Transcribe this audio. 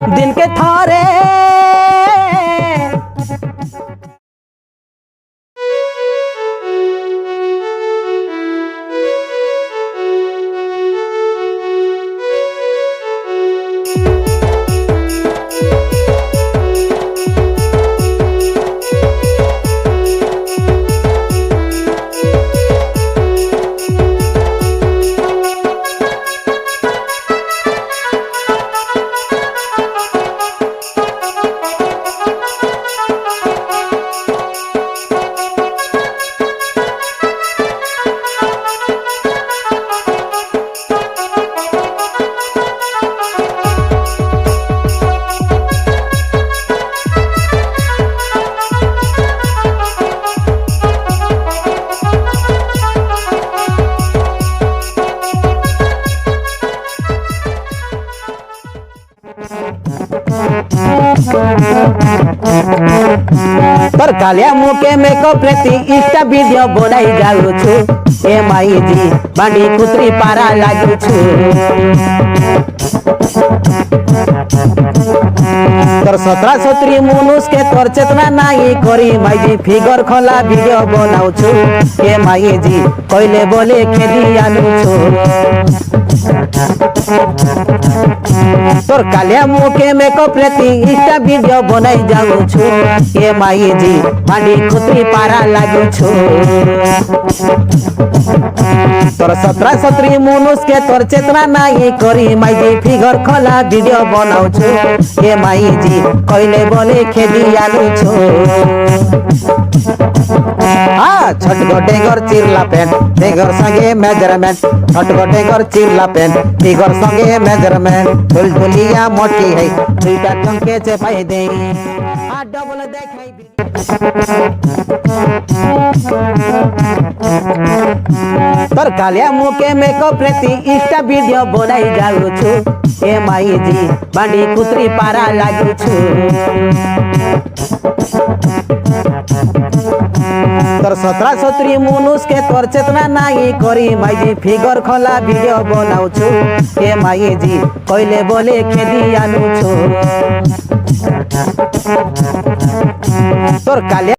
दिन के थारे तोर कालिया मुके मेकअप रेती इंस्टा वीडियो बनाई जाऊ छु ए माई जी बांडी कुतरी पारा लागू छु तोर 17 मनुष के तोर चेतना नाही करी माई जी फिगर खोला वीडियो बनाऊ छु ए माई जी कोइले बोले खेदी आलू छु तोर कालिया मुके मेकअप रेती इंस्टा वीडियो बनाई जाऊ छु ए माई जी बांडी कुतरी पारा लागू छु तोर 17 मनुष के तोर चेतना नाही करी माई जी फिगर खोला वीडियो बनाऊ छु ए माई जी कोइले बोले खेदी आलू छु हाँ छोट गोटे घर चिरला पेंट फिगर संगे मेजरमेंट छोट गोटे घर चिरला पेंट फिगर संगे मेजरमेंट ढुलढुलिया मोटी है दुईटा टंके चेपाई दे आ डबल देखाई तोर कालिया मुके मेकअप रेती इंस्टा वीडियो बनाई जाऊ छु ए माई जी बांडी कुतरी पारा लागू छु तोर 17 मनुष के तोर चेतना नाही करी माई जी फिगर खोला वीडियो बनाऊ छु ए माई जी कोइले बोले खेदी आलू छु तोर कालिया